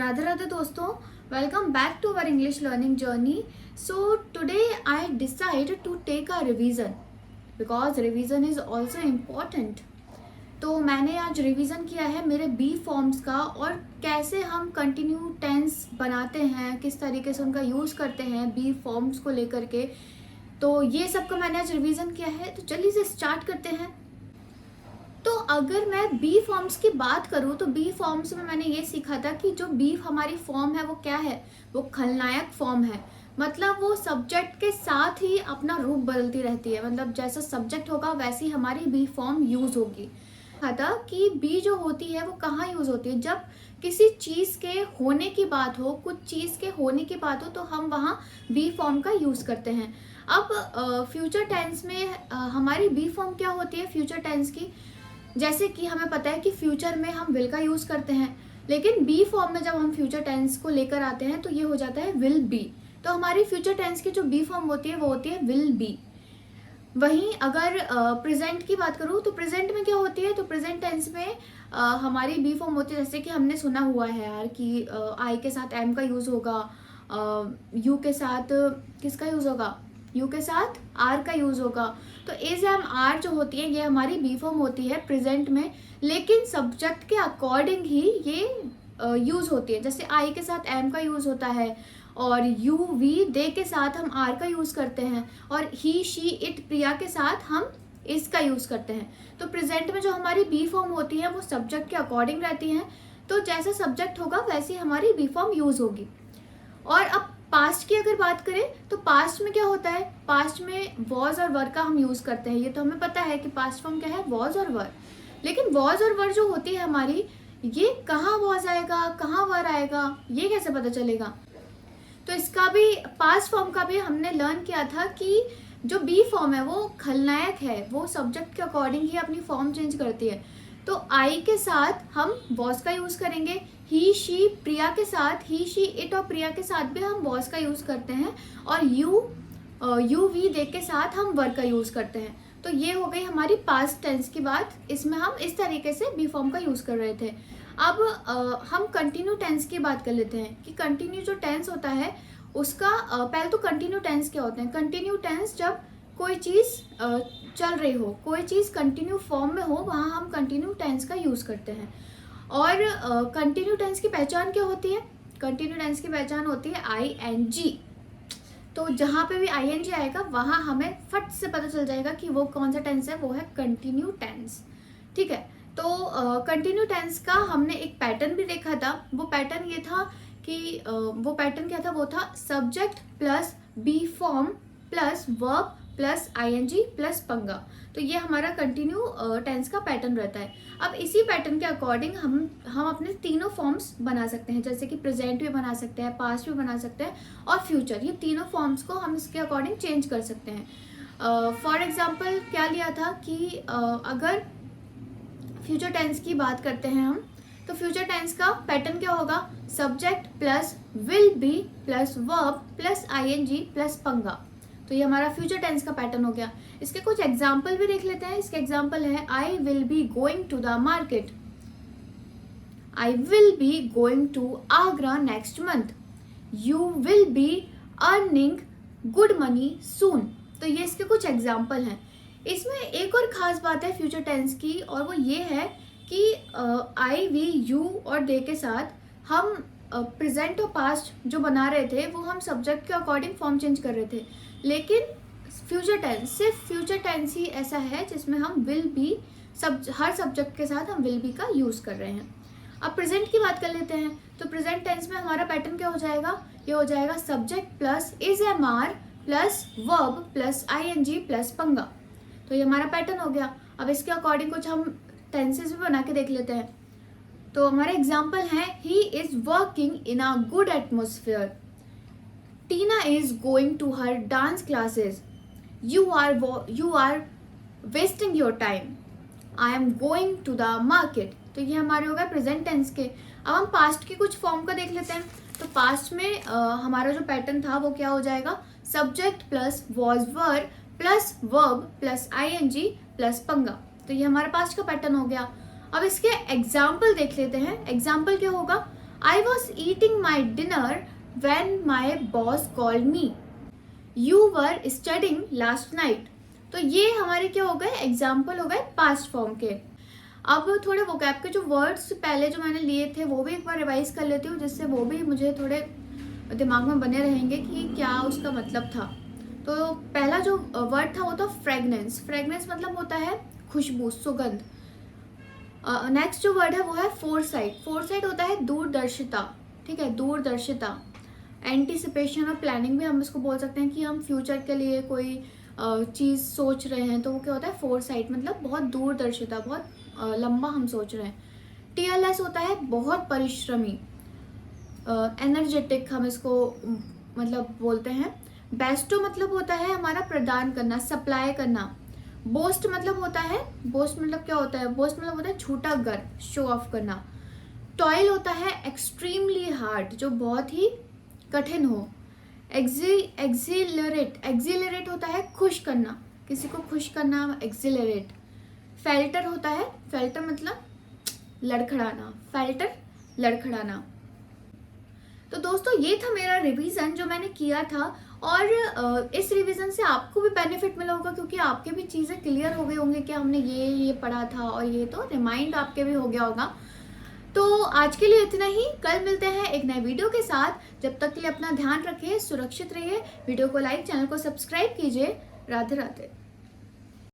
राधे राधे दोस्तों, welcome back to our English learning journey. So today I decide to take a revision because revision is also important. तो मैंने आज revision किया है मेरे बी फॉर्म्स का और कैसे हम कंटिन्यू टेंस बनाते हैं, किस तरीके से उनका यूज़ करते हैं बी फॉर्म्स को लेकर के. तो ये सब का मैंने आज रिवीजन किया है. तो जल्दी से स्टार्ट करते हैं. तो अगर मैं बी फॉर्म्स की बात करूँ तो बी फॉर्म्स में मैंने ये सीखा था कि जो बी हमारी फॉर्म है वो क्या है, वो खलनायक फॉर्म है. मतलब वो सब्जेक्ट के साथ ही अपना रूप बदलती रहती है. मतलब जैसा सब्जेक्ट होगा वैसी हमारी बी फॉर्म यूज़ होगी. था कि बी जो होती है वो कहाँ यूज़ होती है, जब किसी चीज़ के होने की बात हो, कुछ चीज़ के होने की बात हो तो हम वहाँ बी फॉर्म का यूज़ करते हैं. अब फ्यूचर टेंस में हमारी बी फॉर्म क्या होती है फ्यूचर टेंस की. जैसे कि हमें पता है कि फ्यूचर में हम विल का यूज़ करते हैं, लेकिन बी फॉर्म में जब हम फ्यूचर टेंस को लेकर आते हैं तो ये हो जाता है विल बी. तो हमारी फ्यूचर टेंस की जो बी फॉर्म होती है वो होती है विल बी. वहीं अगर प्रेजेंट की बात करूँ तो प्रेजेंट में क्या होती है, तो प्रेजेंट टेंस में हमारी बी फॉर्म होती है, जैसे कि हमने सुना हुआ है यार कि आई के साथ एम का यूज़ होगा, यू के साथ किसका यूज़ होगा, यू के साथ आर का यूज़ होगा. तो इज एम आर जो होती है ये हमारी बी फॉर्म होती है प्रेजेंट में, लेकिन सब्जेक्ट के अकॉर्डिंग ही ये यूज़ होती है. जैसे आई के साथ एम का यूज़ होता है और यू वी दे के साथ हम आर का यूज़ करते हैं, और ही शी इट प्रिया के साथ हम इसका यूज़ करते हैं. तो प्रेजेंट में जो हमारी बी फॉर्म होती है वो सब्जेक्ट के अकॉर्डिंग रहती हैं. तो जैसा सब्जेक्ट होगा वैसी हमारी बी फॉर्म यूज़ होगी. और अब पास्ट की अगर बात करें तो पास्ट में क्या होता है, पास्ट में वॉज और वर का हम यूज़ करते हैं. ये तो हमें पता है कि पास्ट फॉर्म क्या है, वॉज और वर. लेकिन वॉज और वर जो होती है हमारी, ये कहाँ वॉज आएगा कहाँ वर आएगा ये कैसे पता चलेगा. तो इसका भी पास्ट फॉर्म का भी हमने लर्न किया था कि जो बी फॉर्म है वो खलनायक है, वो सब्जेक्ट के अकॉर्डिंग ही अपनी फॉर्म चेंज करती है. तो आई के साथ हम वॉज का यूज़ करेंगे, ही शी प्रिया के साथ, ही शी इट और प्रिया के साथ भी हम वॉज का यूज़ करते हैं, और यू वी दे के साथ हम वर का यूज़ करते हैं. तो ये हो गई हमारी पास्ट टेंस की बात. इसमें हम इस तरीके से बी फॉर्म का यूज़ कर रहे थे. अब हम कंटिन्यू टेंस की बात कर लेते हैं कि कंटिन्यू जो टेंस होता है उसका पहले तो कंटिन्यू टेंस क्या होते हैं. कंटिन्यू टेंस जब कोई चीज़ चल रही हो, कोई चीज़ कंटिन्यू फॉर्म में हो, वहाँ हम कंटिन्यू टेंस का यूज़ करते हैं. और कंटिन्यू टेंस की पहचान क्या होती है, कंटिन्यू टेंस की पहचान होती है आई एन जी. तो जहाँ पे भी आई एन जी आएगा वहाँ हमें फट से पता चल जाएगा कि वो कौन सा टेंस है, वो है कंटिन्यू टेंस. ठीक है. तो कंटिन्यू टेंस का हमने एक पैटर्न भी देखा था. वो पैटर्न ये था कि वो पैटर्न क्या था, वो था subject plus be form plus verb plus ING plus पंगा. तो ये हमारा कंटिन्यू टेंस का पैटर्न रहता है. अब इसी पैटर्न के अकॉर्डिंग हम अपने तीनों फॉर्म्स बना सकते हैं, जैसे कि प्रेजेंट भी बना सकते हैं, पास्ट भी बना सकते हैं और फ्यूचर. ये तीनों फॉर्म्स को हम इसके अकॉर्डिंग चेंज कर सकते हैं. फॉर एग्जाम्पल क्या लिया था कि अगर फ्यूचर टेंस की बात करते हैं हम, तो फ्यूचर टेंस का पैटर्न क्या होगा, subject plus will be plus verb plus ING plus पंगा. तो ये हमारा फ्यूचर टेंस का पैटर्न हो गया. इसके कुछ एग्जाम्पल भी देख लेते हैं. इसके एग्जाम्पल है I will be going to the market, I will be going to Agra next month, you will be earning good money soon. तो ये इसके कुछ एग्जाम्पल हैं. इसमें एक और ख़ास बात है फ्यूचर टेंस की, और वो ये है कि आई वी यू और दे के साथ हम प्रेजेंट और पास्ट जो बना रहे थे वो हम सब्जेक्ट के अकॉर्डिंग फॉर्म चेंज कर रहे थे. लेकिन फ्यूचर टेंस, सिर्फ फ्यूचर टेंस ही ऐसा है जिसमें हम विल बी हर सब्जेक्ट के साथ हम विल बी का यूज़ कर रहे हैं. अब प्रेजेंट की बात कर लेते हैं. तो प्रेजेंट टेंस में हमारा पैटर्न क्या हो जाएगा, ये हो जाएगा subject plus is am are plus verb plus I N G plus पंगा. तो ये हमारा पैटर्न हो गया. अब इसके अकॉर्डिंग कुछ हम टेंसेस भी बना के देख लेते हैं. तो हमारे एग्जाम्पल हैं, he is working in a good atmosphere, Tina is going to her dance classes, you are wasting your time, I am going to the market. तो ये हमारे हो गए प्रेजेंट टेंस के. अब हम पास्ट की कुछ फॉर्म का देख लेते हैं. तो पास्ट में हमारा जो पैटर्न था वो क्या हो जाएगा, subject plus was were plus verb plus ING plus पंगा. तो ये हमारे पास्ट का पैटर्न हो गया. अब इसके एग्जाम्पल देख लेते हैं. एग्जाम्पल क्या होगा, I was eating my dinner when my boss called me. You were studying last night. तो ये हमारे क्या हो गए, एग्जाम्पल हो गए पास्ट फॉर्म के. अब थोड़े वोकैब के जो वर्ड्स पहले जो मैंने लिए थे वो भी एक बार रिवाइज कर लेती हूँ, जिससे वो भी मुझे थोड़े दिमाग में बने रहेंगे कि क्या उसका मतलब था. तो पहला जो वर्ड था वो था फ्रेगनेंस. फ्रेगनेंस मतलब होता है खुशबू, सुगंध. नेक्स्ट जो वर्ड है वो है फोरसाइट. फोरसाइट होता है दूरदर्शिता. ठीक है, दूरदर्शिता. एंटिसिपेशन और प्लानिंग भी हम इसको बोल सकते हैं कि हम फ्यूचर के लिए कोई चीज़ सोच रहे हैं, तो वो क्या होता है फोरसाइट, मतलब बहुत दूरदर्शिता, बहुत लंबा हम सोच रहे हैं. टीएलएस होता है बहुत परिश्रमी, एनर्जेटिक हम इसको मतलब बोलते हैं. बेस्टो मतलब होता है हमारा प्रदान करना, सप्लाई करना. बोस्ट मतलब होता है, बोस्ट मतलब क्या होता है, बोस्ट मतलब होता है छोटा गर्व, शो ऑफ करना. टॉयल होता है एक्सट्रीमली हार्ड, जो बहुत ही कठिन हो. एक्सिलरेट, एक्सिलरेट होता है खुश करना, किसी को खुश करना, एक्सिलरेट. फेल्टर होता है, फेल्टर मतलब लड़खड़ाना, फेल्टर लड़खड़ाना. तो दोस्तों ये था मेरा रिवीजन जो मैंने किया था, और इस रिवीजन से आपको भी बेनिफिट मिला होगा, क्योंकि आपके भी चीज़ें क्लियर हो गई होंगी कि हमने ये पढ़ा था, और ये तो रिमाइंड आपके भी हो गया होगा. तो आज के लिए इतना ही. कल मिलते हैं एक नए वीडियो के साथ. जब तक के लिए अपना ध्यान रखिए, सुरक्षित रहिए. वीडियो को लाइक, चैनल को सब्सक्राइब कीजिए. राधे राधे.